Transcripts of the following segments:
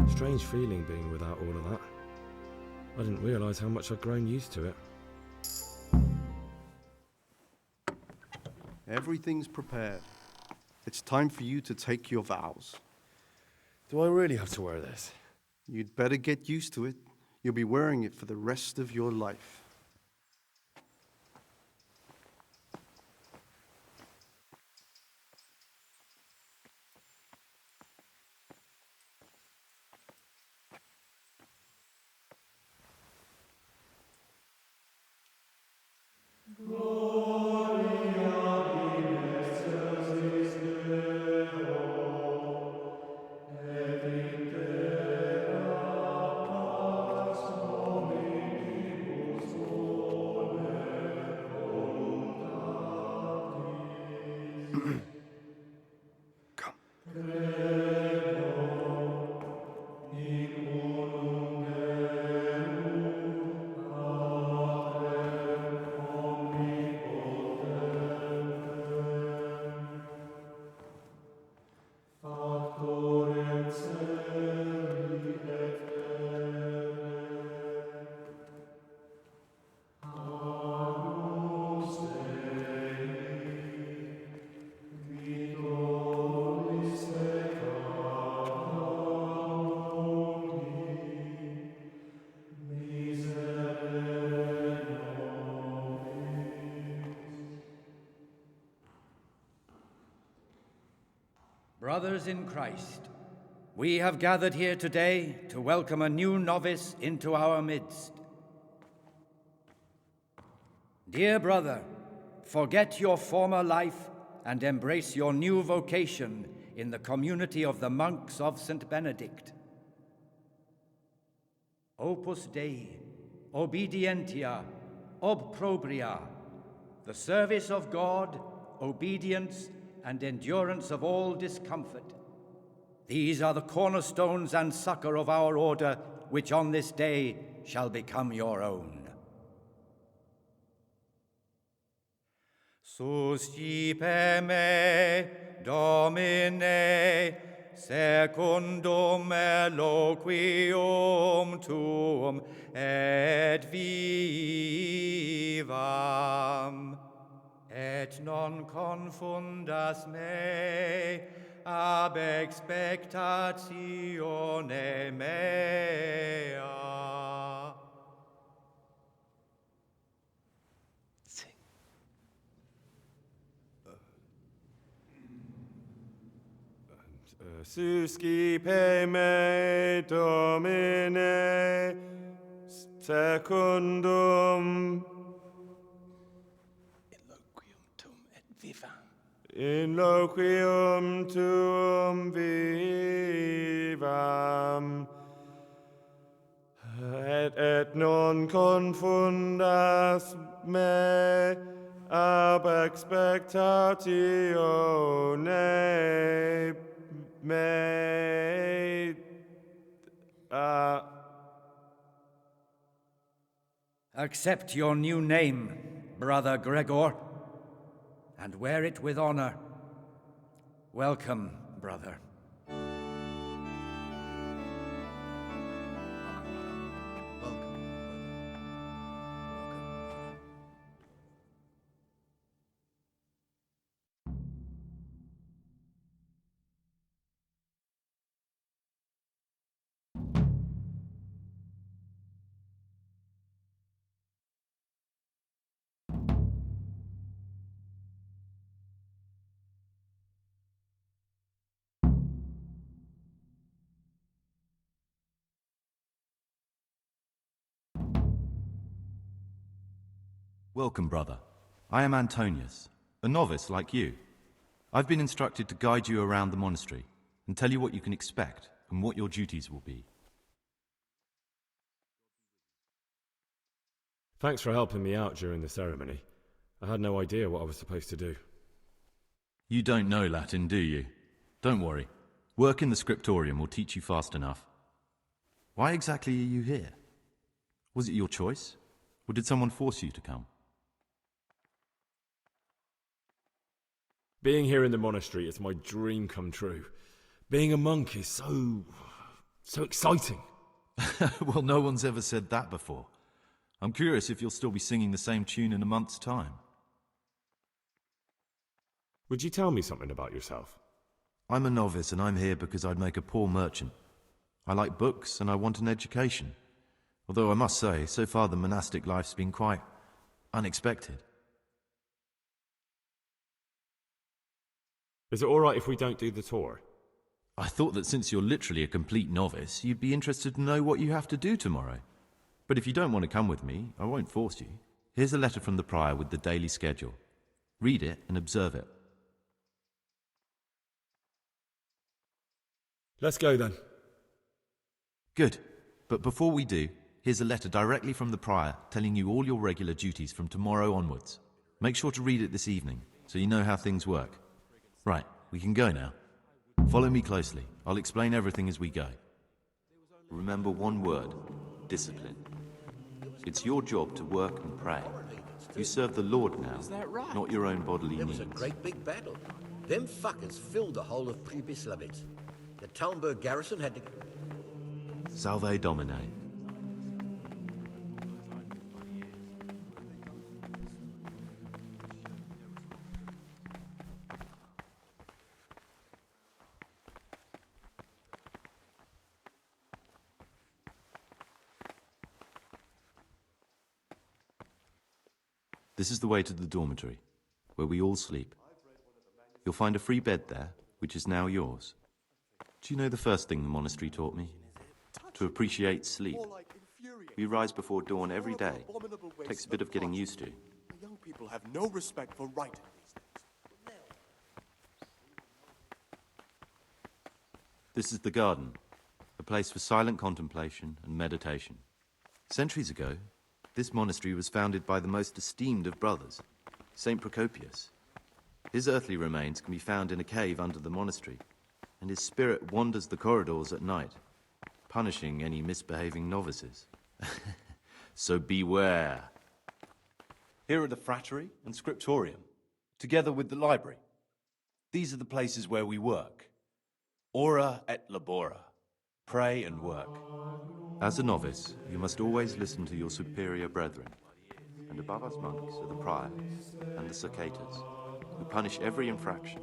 Strange feeling being without all of that. I didn't realise how much I'd grown used to it. Everything's prepared. It's time for you to take your vows. Do I really have to wear this? You'd better get used to it. You'll be wearing it for the rest of your life. Brothers in Christ, we have gathered here today to welcome a new novice into our midst. Dear brother, forget your former life and embrace your new vocation in the community of the monks of St. Benedict. Opus Dei, obedientia, obprobria, the service of God, obedience, and endurance of all discomfort. These are the cornerstones and succor of our order, which on this day shall become your own. Suscipe me, Domine, secundum eloquium tuum et vivam. Et non confundas me ab expectatione mea. Sing. Suscipe me, Domine, secundum in loquium tuum vivam, et non confundas me ab expectatione mea. Accept your new name, Brother Gregor, and wear it with honor. Welcome, brother. Welcome, brother. I am Antonius, a novice like you. I've been instructed to guide you around the monastery and tell you what you can expect and what your duties will be. Thanks for helping me out during the ceremony. I had no idea what I was supposed to do. You don't know Latin, do you? Don't worry. Work in the scriptorium will teach you fast enough. Why exactly are you here? Was it your choice? Or did someone force you to come? Being here in the monastery is my dream come true. Being a monk is So exciting. Well, no one's ever said that before. I'm curious if you'll still be singing the same tune in a month's time. Would you tell me something about yourself? I'm a novice and I'm here because I'd make a poor merchant. I like books and I want an education. Although I must say, so far the monastic life's been quite unexpected. Is it alright if we don't do the tour? I thought that since you're literally a complete novice, you'd be interested to know what you have to do tomorrow. But if you don't want to come with me, I won't force you. Here's a letter from the prior with the daily schedule. Read it and observe it. Let's go then. Good. But before we do, here's a letter directly from the prior telling you all your regular duties from tomorrow onwards. Make sure to read it this evening, so you know how things work. Right, we can go now. Follow me closely. I'll explain everything as we go. Remember one word: discipline. It's your job to work and pray. You serve the Lord now, not your own bodily needs. There was a great big battle. Them fuckers filled the whole of Pribyslavitz. The Talmberg garrison had to... Salve Domine. This is the way to the dormitory, where we all sleep. You'll find a free bed there, which is now yours. Do you know the first thing the monastery taught me? To appreciate sleep. We rise before dawn every day. Takes a bit of getting used to. The young people have no respect for right these days. This is the garden, a place for silent contemplation and meditation. Centuries ago, this monastery was founded by the most esteemed of brothers, Saint Procopius. His earthly remains can be found in a cave under the monastery, and his spirit wanders the corridors at night, punishing any misbehaving novices. So beware. Here are the frattery and scriptorium, together with the library. These are the places where we work. Ora et labora. Pray and work. As a novice, you must always listen to your superior brethren. And above us monks are the priors and the circators, who punish every infraction.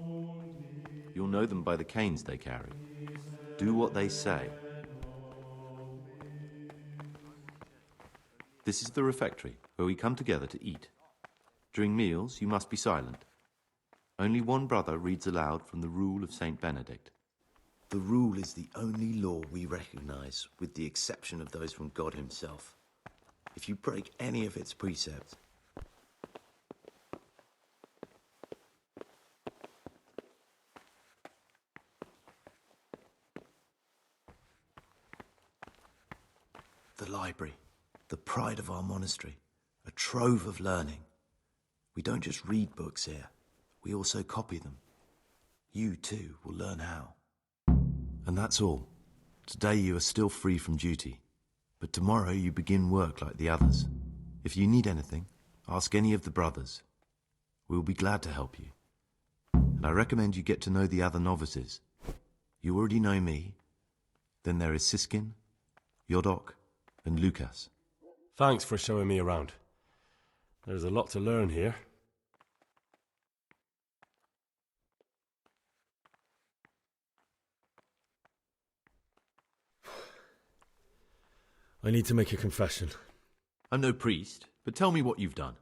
You'll know them by the canes they carry. Do what they say. This is the refectory, where we come together to eat. During meals, you must be silent. Only one brother reads aloud from the Rule of Saint Benedict. The Rule is the only law we recognize, with the exception of those from God himself. If you break any of its precepts, the library, the pride of our monastery, a trove of learning. We don't just read books here, we also copy them. You, too, will learn how. And that's all. Today you are still free from duty, but tomorrow you begin work like the others. If you need anything, ask any of the brothers. We will be glad to help you. And I recommend you get to know the other novices. You already know me. Then there is Siskin, Yodok, and Lucas. Thanks for showing me around. There's a lot to learn here. I need to make a confession. I'm no priest, but tell me what you've done.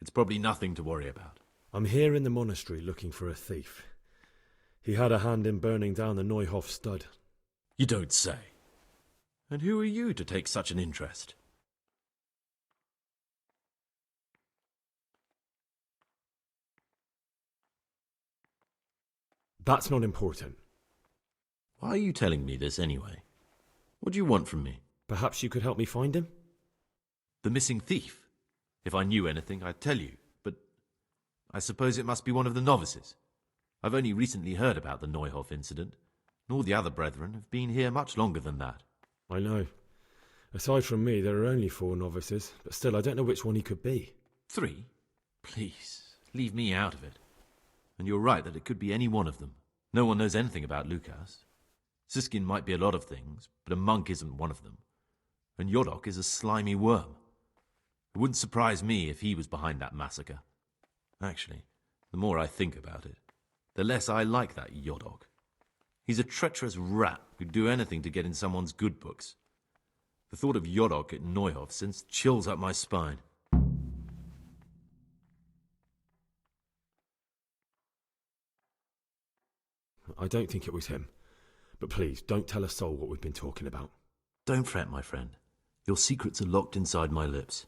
It's probably nothing to worry about. I'm here in the monastery looking for a thief. He had a hand in burning down the Neuhof stud. You don't say. And who are you to take such an interest? That's not important. Why are you telling me this anyway? What do you want from me? Perhaps you could help me find him? The missing thief? If I knew anything, I'd tell you, but I suppose it must be one of the novices. I've only recently heard about the Neuhof incident, and all the other brethren have been here much longer than that. I know. Aside from me, there are only 4 novices, but still, I don't know which one he could be. 3? Please, leave me out of it. And you're right that it could be any one of them. No one knows anything about Lucas. Siskin might be a lot of things, but a monk isn't one of them. And Yodok is a slimy worm. It wouldn't surprise me if he was behind that massacre. Actually, the more I think about it, the less I like that Yodok. He's a treacherous rat who'd do anything to get in someone's good books. The thought of Yodok at Neuhof sends chills up my spine. I don't think it was him. But please, don't tell a soul what we've been talking about. Don't fret, my friend. Your secrets are locked inside my lips.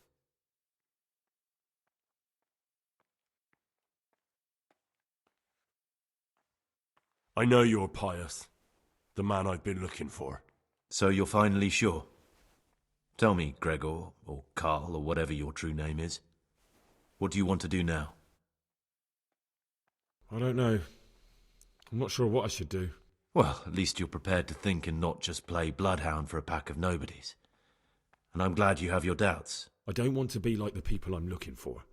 I know you're Pius, the man I've been looking for. So you're finally sure? Tell me, Gregor, or Karl, or whatever your true name is. What do you want to do now? I don't know. I'm not sure what I should do. Well, at least you're prepared to think and not just play bloodhound for a pack of nobodies. And I'm glad you have your doubts. I don't want to be like the people I'm looking for.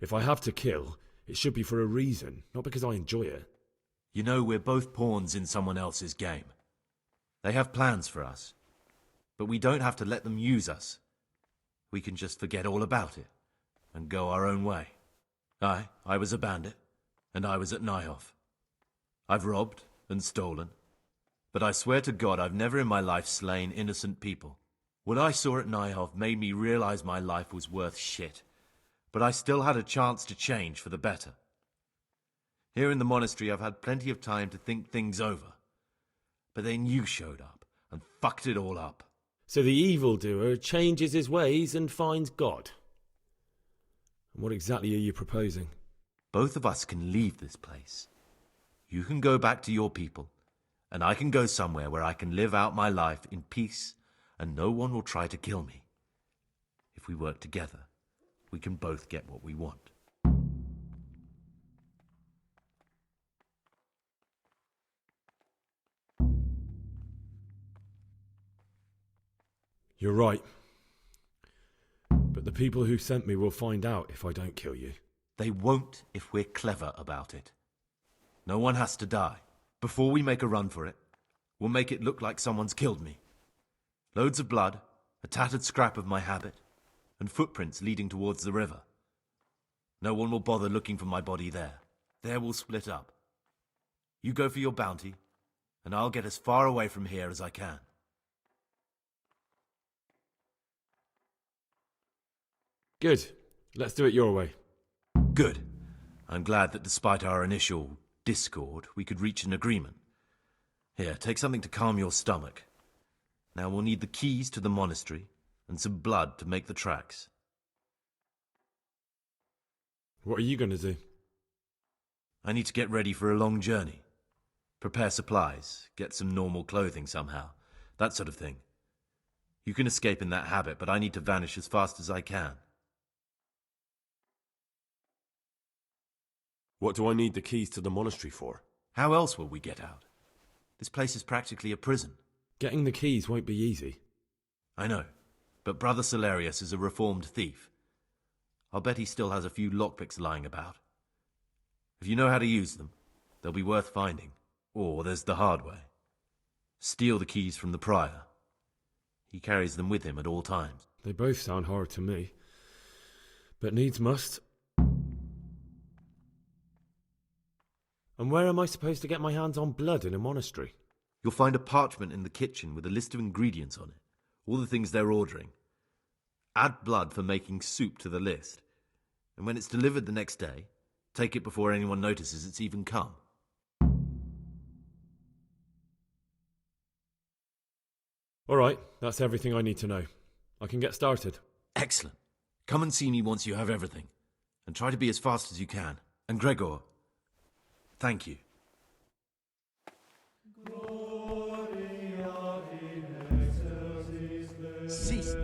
If I have to kill, it should be for a reason, not because I enjoy it. You know, we're both pawns in someone else's game. They have plans for us, but we don't have to let them use us. We can just forget all about it and go our own way. I was a bandit, and I was at Neuhof. I've robbed and stolen, but I swear to God I've never in my life slain innocent people. What I saw at Neuhof made me realize my life was worth shit, but I still had a chance to change for the better. Here in the monastery I've had plenty of time to think things over, but then you showed up and fucked it all up. So the evildoer changes his ways and finds God. And what exactly are you proposing? Both of us can leave this place. You can go back to your people, and I can go somewhere where I can live out my life in peace and no one will try to kill me. If we work together, we can both get what we want. You're right. But the people who sent me will find out if I don't kill you. They won't if we're clever about it. No one has to die. Before we make a run for it, we'll make it look like someone's killed me. Loads of blood, a tattered scrap of my habit, and footprints leading towards the river. No one will bother looking for my body there. There we'll split up. You go for your bounty, and I'll get as far away from here as I can. Good. Let's do it your way. Good. I'm glad that despite our initial discord, we could reach an agreement. Here, take something to calm your stomach. Now we'll need the keys to the monastery and some blood to make the tracks. What are you going to do? I need to get ready for a long journey. Prepare supplies, get some normal clothing somehow, that sort of thing. You can escape in that habit, but I need to vanish as fast as I can. What do I need the keys to the monastery for? How else will we get out? This place is practically a prison. Getting the keys won't be easy. I know, but Brother Salarius is a reformed thief. I'll bet he still has a few lockpicks lying about. If you know how to use them, they'll be worth finding. Or there's the hard way. Steal the keys from the prior. He carries them with him at all times. They both sound hard to me. But needs must. And where am I supposed to get my hands on blood in a monastery? You'll find a parchment in the kitchen with a list of ingredients on it, all the things they're ordering. Add blood for making soup to the list, and when it's delivered the next day, take it before anyone notices it's even come. All right, that's everything I need to know. I can get started. Excellent. Come and see me once you have everything, and try to be as fast as you can. And Gregor, thank you. Cease.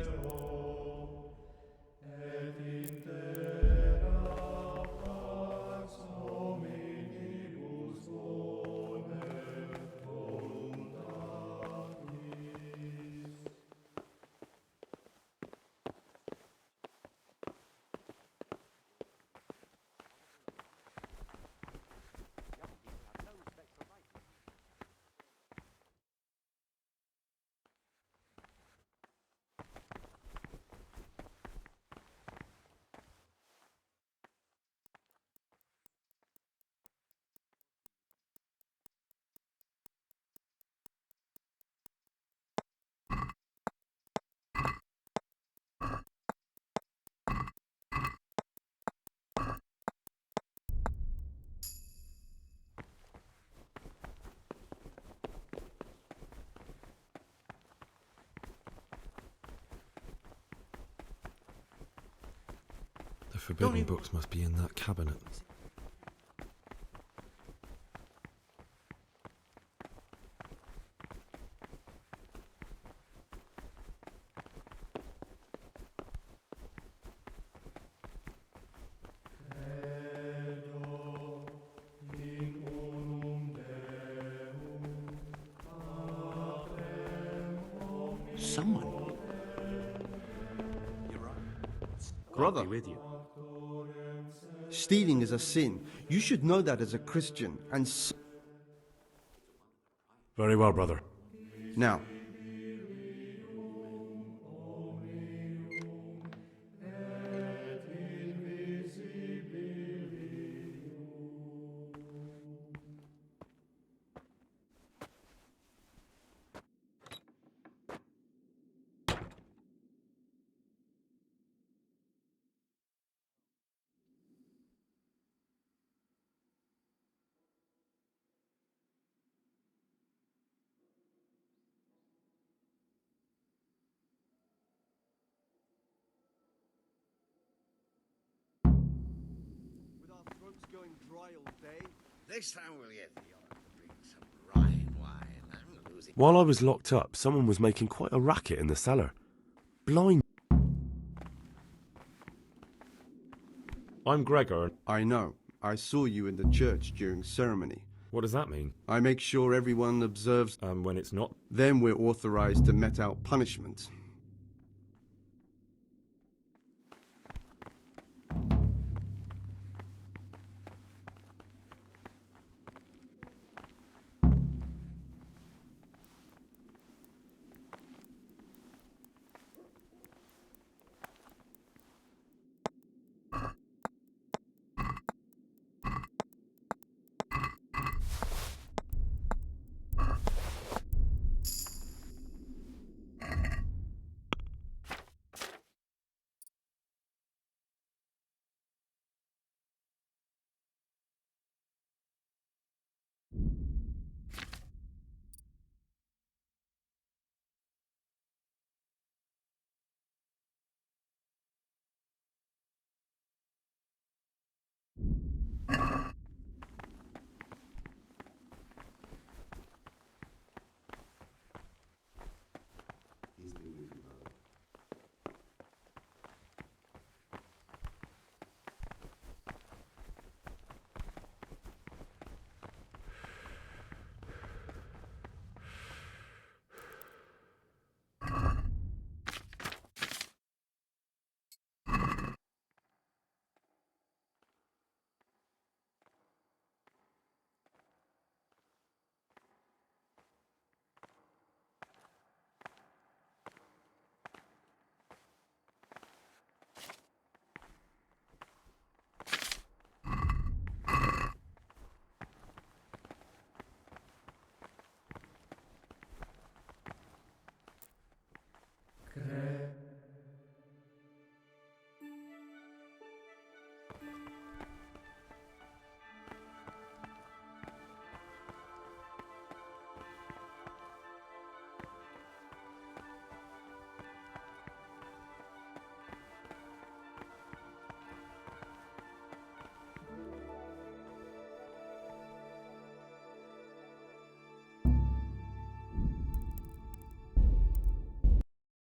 forbidden books must be in that cabinet. Someone. Brother, with you. stealing is a sin. You should know that as a Christian. And Very well, brother. now, with our throats going dry all day, Next time we'll get the honor to bring some Rhine wine. I'm losing. While I was locked up, someone was making quite a racket in the cellar. Blind. I'm Gregor. I know. I saw you in the church during ceremony. What does that mean? I make sure everyone observes. When it's not? Then we're authorized to mete out punishment.